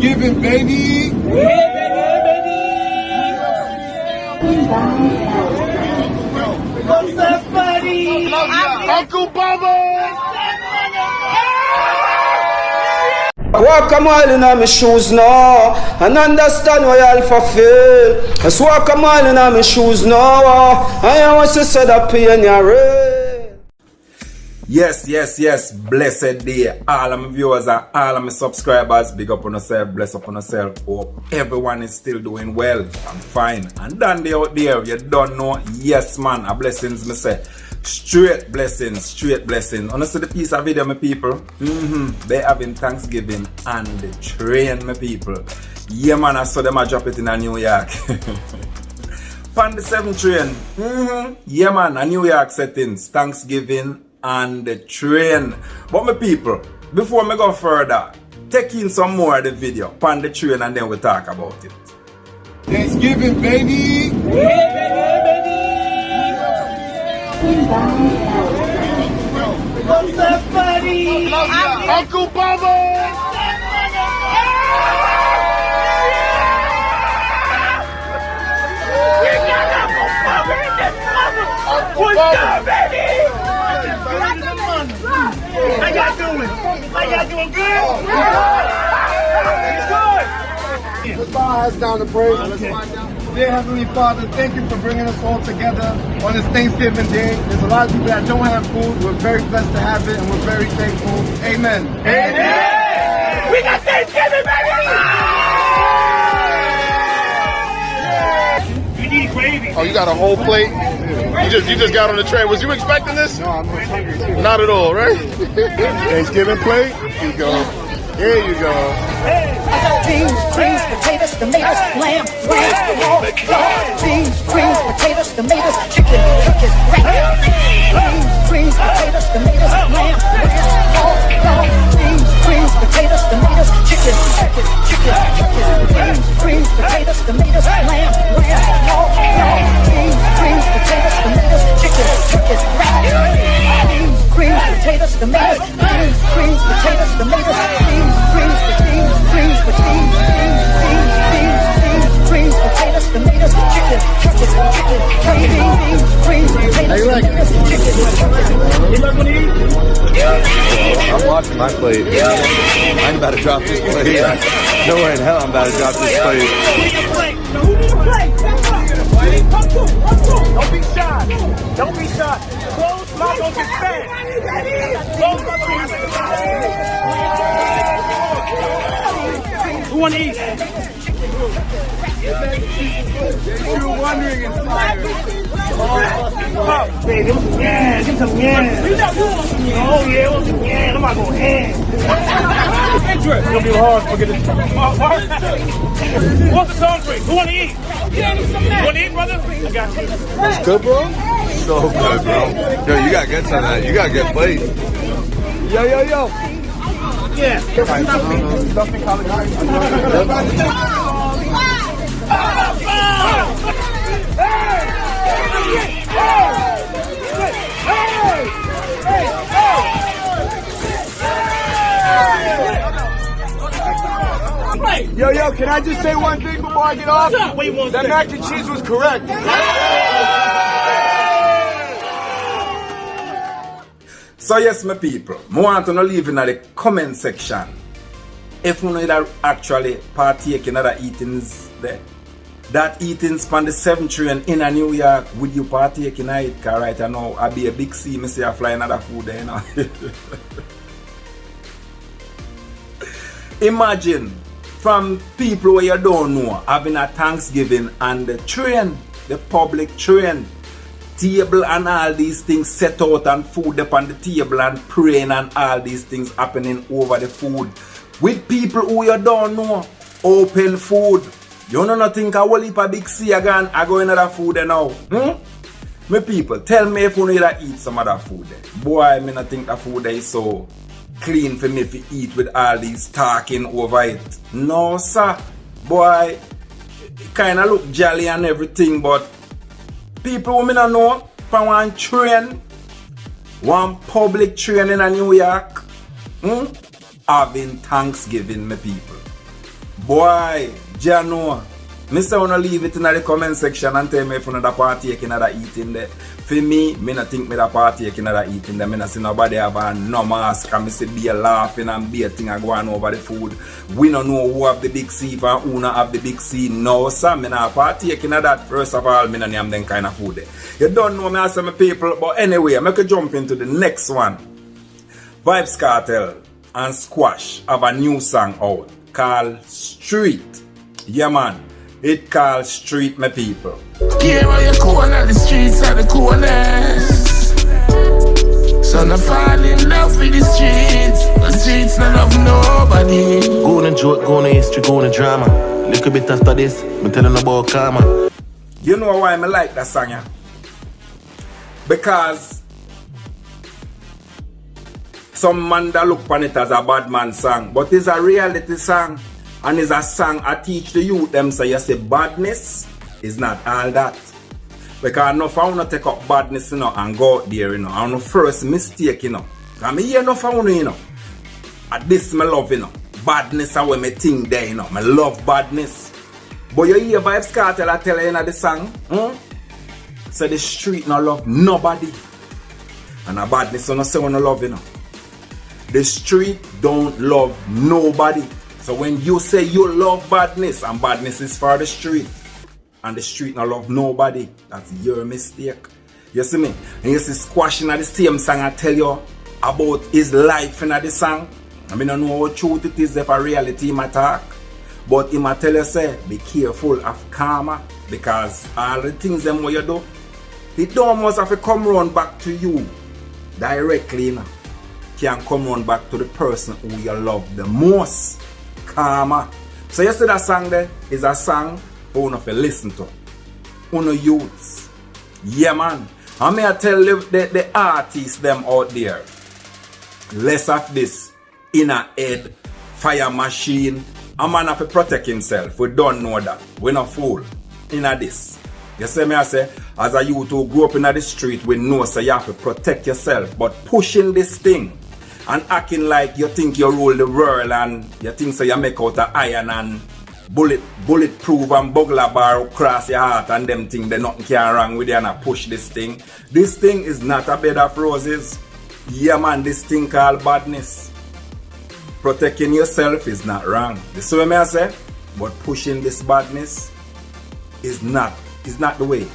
Thanksgiving, baby. What's up, buddy? Uncle Bubba. Walk a mile in my shoes now and understand what I'll fulfill. Let's walk a mile in my shoes now. I want to set up in your rain. Yes. Blessed day. All of my viewers and all of my subscribers. Big up on yourself. Bless up on yourself. Hope everyone is still doing well. I'm fine. And down there out there, you don't know. Yes, man. A blessings, me say. Straight blessings. Honestly, the piece of video, my people. They having Thanksgiving and the train, my people. Yeah, man. I saw them a drop it in New York. Pan the 7 train. Yeah, man. A New York settings. Thanksgiving and the train. But my people, before me go further, take in some more of the video pan the train and then we talk about it. Thanksgiving, baby. What's up, buddy? Uncle Bubba. What's up, baby? How y'all doing? How y'all doing? Good? Good. Let's bow our heads down to pray. Dear Heavenly Father, thank you for bringing us all together on this Thanksgiving day. There's a lot of people that don't have food. We're very blessed to have it and we're very thankful. Amen. Amen. We got Thanksgiving, baby! You need gravy. Oh, you got a whole plate? You just got on the train. Was you expecting this? No, I'm hungry too. Not at all, right? Thanksgiving plate? Here you go. Here you go. Beans, greens, potatoes, tomatoes, lamb, rams, beans, greens, potatoes, tomatoes, chicken, turkeys, rat. Beans, greens, potatoes, tomatoes, lamb, rams, beans, greens, potatoes, tomatoes, chicken, turkeys, beans, greens, potatoes, tomatoes, lamb, rams, beans, greens, potatoes, tomatoes, chicken, turkeys, rat. Beans, greens, potatoes, tomatoes, beans, greens, potatoes, tomatoes, beans, greens, potatoes, tomatoes, chicken, turkeys, beans, greens, potatoes, tomatoes, chicken. You like what you eat? I'm watching my plate. I'm about to drop this plate. No way in hell I'm about to drop this plate. Who need a plate? Come through. Don't be shy. Don't be shy. Close mouth don't get fed. Close mouth don't get fed. Who want to eat? You were wondering inside. Oh, baby, give me some yams. Oh, yeah, want some yams. I'm about to go ham. It's gonna be hard to get it. What's the song drink? Who want to eat? You want to eat, brother? I got you. It's good, bro? So good, bro. Yo, you gotta get some of that. You gotta get plate. Yo. Yeah. Stuffing collard greens. Yo, can I just say one thing before I get off? That mac and cheese was correct. So yes, my people, I want to leave in the comment section if you know actually partake in other eatings there. That eating span the 7th train in a New York, would you partake in it? Because right now, I be a big C, I see I fly another food there, you know. Imagine, from people where you don't know, having a Thanksgiving and the train, the public train, table and all these things set out and food up on the table and praying and all these things happening over the food. With people who you don't know, open food. You know nothing a whole heap of big C again, I go another food there now. My people, tell me if you need to eat some other food there. Boy, me not think the food there is so clean for me to eat with all these talking over it. No, sir. Boy, it kind of look jolly and everything, but people who me not know, from one train, one public train in New York, having Thanksgiving, my people. Boy, Jano. Mr. wanna leave it in the comment section and tell me if you know that partake in that eating there. For me not think me that partake in that eating there. Me not see nobody have a no mask and me see be laughing and be a thing going over the food. We don't know who have the big C and who not have the big C. No, sir, me not partake in that. First of all, me not name them kind of food there. You don't know me as some people, but anyway, I can jump into the next one. Vybz Kartel and Squash have a new song out called Street. Yeah, man. It called Street, my people. Yeah, where you corner, the streets are the corners. So I fall in love with the streets not love nobody. Go on joke, go on history, go on drama. Little bit after this, me telling about karma. You know why I like that song, yeah? Because some man that look upon it as a bad man song, but it's a reality song. And it's a song I teach the youth them say you say badness is not all that. Because enough I wanna take up badness, you know, and go out there, you know. I wanna first mistake, you know. Cause me hear enough I wanna, you know. At this me love, you know. Badness are when me think there, you know. Me love badness. But you hear Vybz Kartel I tell you in the song, so the street no love nobody. And a badness you no say wanna love, you know. The street don't love nobody. So when you say you love badness, and badness is for the street, and the street not love nobody, that's your mistake. You see me? And you see Squash in the same song I tell you about his life in the song. I mean, I don't know how truth it is if a reality him attack. But him I tell you say, be careful of karma. Because all the things them what you do, it don't must have to come round back to you directly, you know. Can come round back to the person who you love the most. Karma. So you see that song there is a song for one of you listen to. Uno youths. Yeah, man. I may tell the artists them out there. Less of this inner head, fire machine. A man have to protect himself. We don't know that. We not fool. Inna this. You see me I say, as a youth who grew up in the street, we know so you have to protect yourself. But pushing this thing and acting like you think you rule the world and you think so you make out of iron and bulletproof and bugler bar across your heart and them thing they nothing can wrong with you and I push this thing. This thing is not a bed of roses. Yeah, man, this thing called badness. Protecting yourself is not wrong. You see what I say? But pushing this badness is not the way.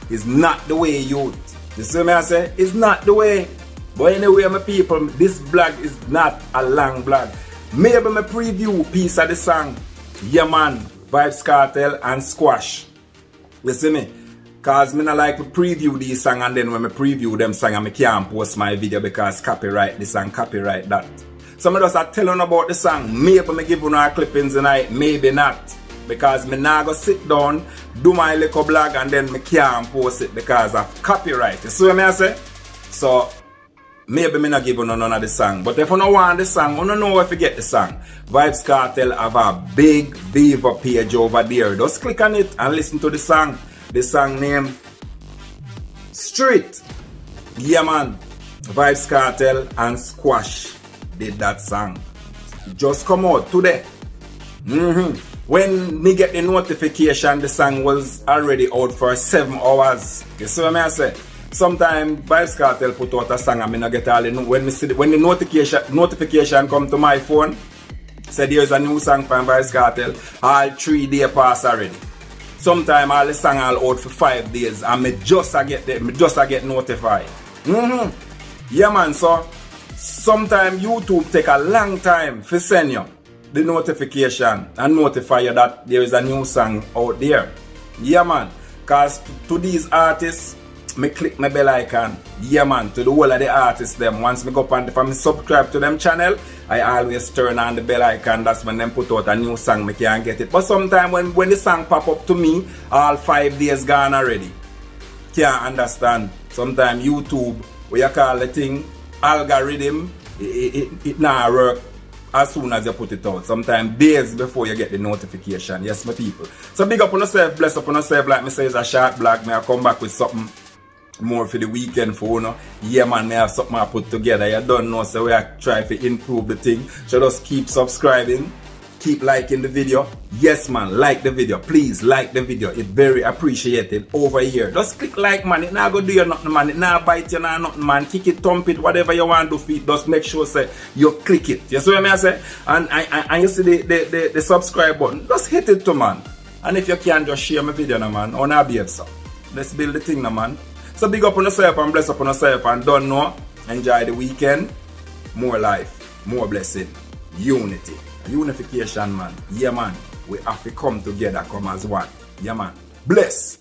It's not the way, youth. You see what I say? It's not the way. But anyway, my people, this vlog is not a long vlog. Maybe my preview piece of the song. Yeah, man, Vybz Kartel and Squash. You see me? Cause me not like to preview these songs and then when I preview them song I can't post my video because copyright this and copyright that. So I just tell you about the song. Maybe I give you no clippings tonight, maybe not. Because me now go sit down, do my little blog and then I can't post it because of copyright. You see what I say? So maybe me not give you none of the song. But if you don't want the song, you don't know if you get the song. Vybz Kartel have a big Viva page over there. Just click on it and listen to the song. The song name Street. Yeah, man. Vybz Kartel and Squash did that song. Just come out today. When me get the notification, the song was already out for 7 hours. You see what I say? Sometimes Vybz Kartel put out a song and me not get all the when the notification come to my phone, say there's a new song from Vybz Kartel, all 3 days pass already. Sometimes all the song all out for 5 days and me just a get notified. Yeah, man, so sometimes YouTube take a long time to send you the notification and notify you that there is a new song out there. Yeah, man, cause to these artists, me click my bell icon. Yeah, man, to the whole of the artists them. Once me go up and if I subscribe to them channel, I always turn on the bell icon. That's when them put out a new song, me can't get it. But sometimes when the song pop up to me, all 5 days gone already. Can't understand. Sometimes YouTube, what you call the thing, algorithm, it not work as soon as you put it out. Sometimes days before you get the notification. Yes, my people. So big up on yourself, bless up on yourself. Like me say, it's a short vlog. May I come back with something more for the weekend for you know. Yeah, man, may have something I put together. You don't know, so we are trying to improve the thing. So just keep subscribing Keep liking the video. Yes, man, like the video. Please like the video. It's very appreciated over here. Just click like, man. It not go do you nothing, man. It not bite you, not nothing, man. Kick it, thump it, whatever you want to do for it. Just make sure say you click it. You see what I say? And you see the subscribe button. Just hit it too, man. And if you can, just share my video, no, man. On our behave, so. Let's build the thing, no, man. So big up on yourself and bless up on yourself and don't know. Enjoy the weekend. More life, more blessing, unity. Unification, man. Yeah, man. We have to come together, come as one. Yeah, man. Bless.